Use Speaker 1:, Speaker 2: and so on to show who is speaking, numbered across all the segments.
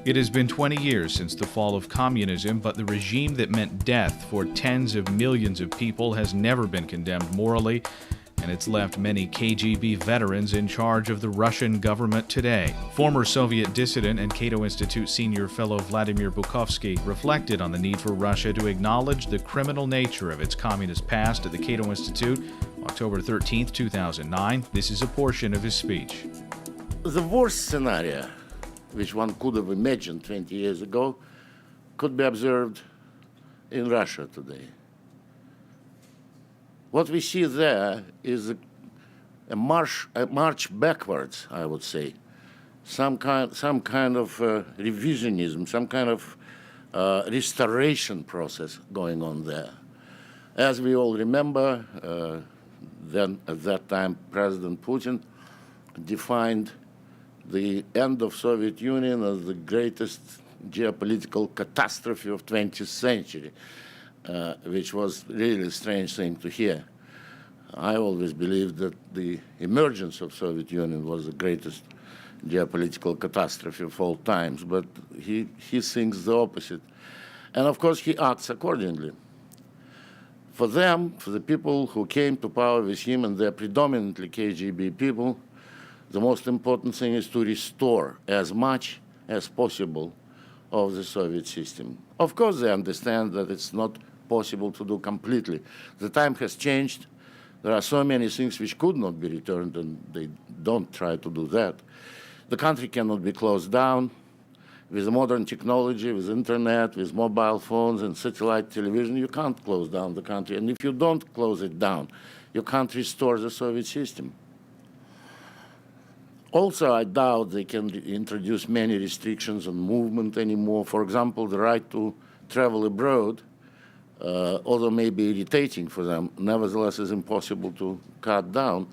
Speaker 1: It has been 20 years since the fall of communism, but the regime that meant death for tens of millions of people has never been condemned morally, and it's left many KGB veterans in charge of the Russian government today. Former Soviet dissident and Cato Institute Senior Fellow Vladimir Bukovsky reflected on the need for Russia to acknowledge the criminal nature of its communist past at the Cato Institute, October 13, 2009. This is a portion of his speech.
Speaker 2: The worst scenario, which one could have imagined 20 years ago, could be observed in Russia today. What we see there is a march backwards, I would say. Some kind of revisionism, some kind of restoration process going on there. As we all remember, then at that time, President Putin defined the end of Soviet Union as the greatest geopolitical catastrophe of 20th century, which was really a strange thing to hear. I always believed that the emergence of Soviet Union was the greatest geopolitical catastrophe of all times, but he thinks the opposite. And of course, he acts accordingly. For them, for the people who came to power with him, and they're predominantly KGB people, the most important thing is to restore as much as possible of the Soviet system. Of course, they understand that it's not possible to do completely. The time has changed. There are so many things which could not be returned, and they don't try to do that. The country cannot be closed down. With modern technology, with internet, with mobile phones and satellite television, you can't close down the country. And if you don't close it down, you can't restore the Soviet system. Also, I doubt they can introduce many restrictions on movement anymore. For example, the right to travel abroad, although may be irritating for them, nevertheless is impossible to cut down.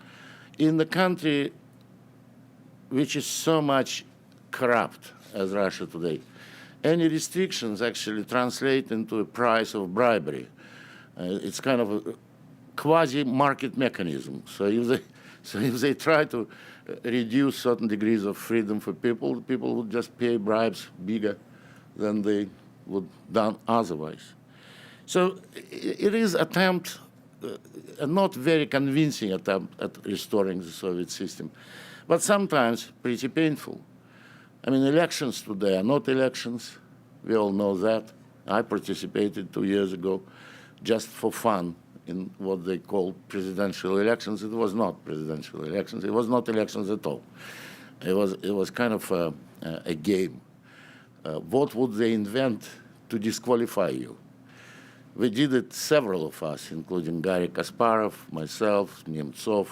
Speaker 2: In the country which is so much corrupt as Russia today, any restrictions actually translate into a price of bribery. It's kind of a quasi-market mechanism. So if they try to reduce certain degrees of freedom for people would just pay bribes bigger than they would done otherwise. So it is a not very convincing attempt at restoring the Soviet system, but sometimes pretty painful. I mean, elections today are not elections. We all know that. I participated 2 years ago just for fun in what they call presidential elections. It was not presidential elections. It was not elections at all. It was kind of a game. What would they invent to disqualify you? We did it, several of us, including Garry Kasparov, myself, Nemtsov,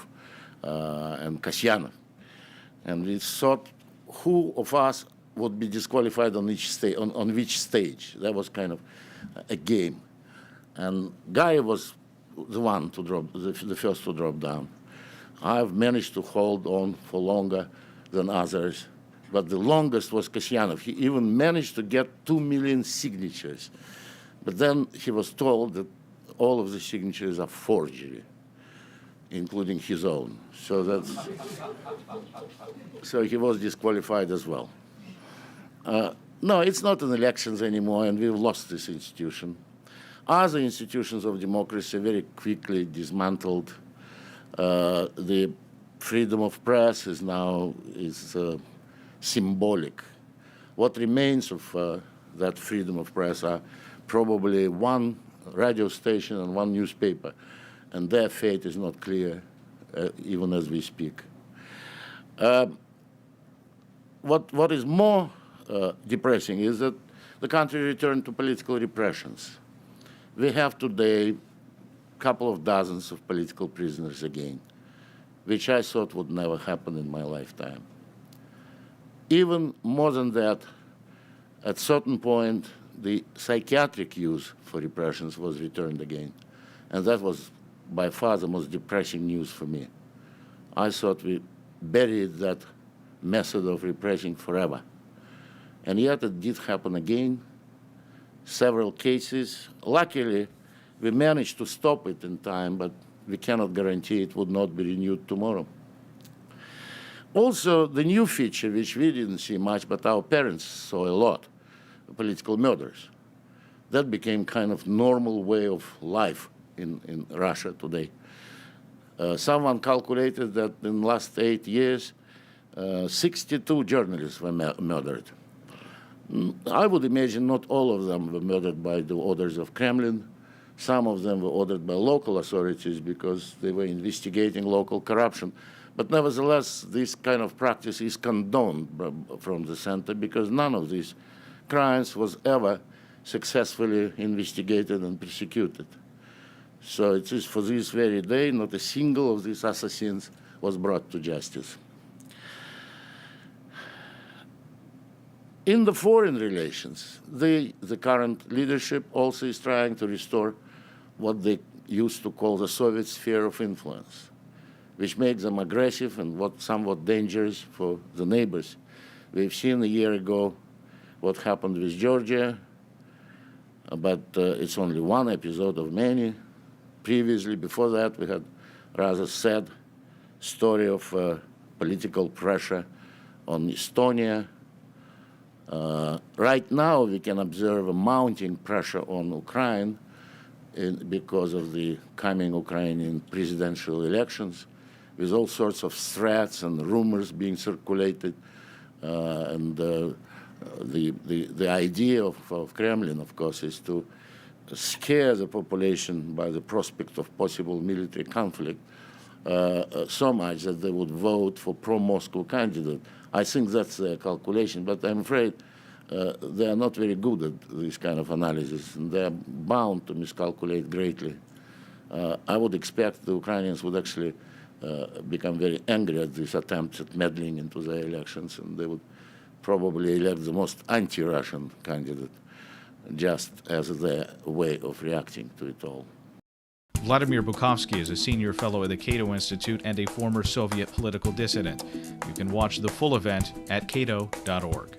Speaker 2: and Kasyanov. And we thought who of us would be disqualified on which stage. That was kind of a game. And Guy was the one to drop, the first to drop down. I've managed to hold on for longer than others, but the longest was Kasyanov. He even managed to get 2 million signatures. But then he was told that all of the signatures are forgery, including his own. So he was disqualified as well. No, it's not an elections anymore, and we've lost this institution. Other institutions of democracy very quickly dismantled. The freedom of press is now symbolic. What remains of that freedom of press are probably one radio station and one newspaper, and their fate is not clear even as we speak. What is more depressing is that the country returned to political repressions. We have today a couple of dozens of political prisoners again, which I thought would never happen in my lifetime. Even more than that, at certain point, the psychiatric use for repressions was returned again. And that was by far the most depressing news for me. I thought we buried that method of repressing forever. And yet it did happen again, several cases. Luckily, we managed to stop it in time, but we cannot guarantee it would not be renewed tomorrow. Also, the new feature, which we didn't see much, but our parents saw a lot, political murders. That became kind of normal way of life in Russia today. Someone calculated that in the last 8 years, 62 journalists were murdered. I would imagine not all of them were murdered by the orders of Kremlin. Some of them were ordered by local authorities because they were investigating local corruption. But nevertheless, this kind of practice is condoned from the center because none of these crimes was ever successfully investigated and prosecuted. So it is for this very day, not a single of these assassins was brought to justice. In the foreign relations, the current leadership also is trying to restore what they used to call the Soviet sphere of influence, which makes them aggressive and somewhat dangerous for the neighbors. We've seen a year ago what happened with Georgia, but it's only one episode of many. Previously, before that, we had rather sad story of political pressure on Estonia. Right now, we can observe a mounting pressure on Ukraine because of the coming Ukrainian presidential elections, with all sorts of threats and rumors being circulated. The idea of Kremlin, of course, is to scare the population by the prospect of possible military conflict so much that they would vote for pro-Moscow candidate. I think that's their calculation, but I'm afraid they are not very good at this kind of analysis, and they're bound to miscalculate greatly. I would expect the Ukrainians would actually become very angry at these attempts at meddling into their elections, and they would probably elect the most anti-Russian candidate, just as their way of reacting to it all.
Speaker 1: Vladimir Bukovsky is a senior fellow at the Cato Institute and a former Soviet political dissident. You can watch the full event at cato.org.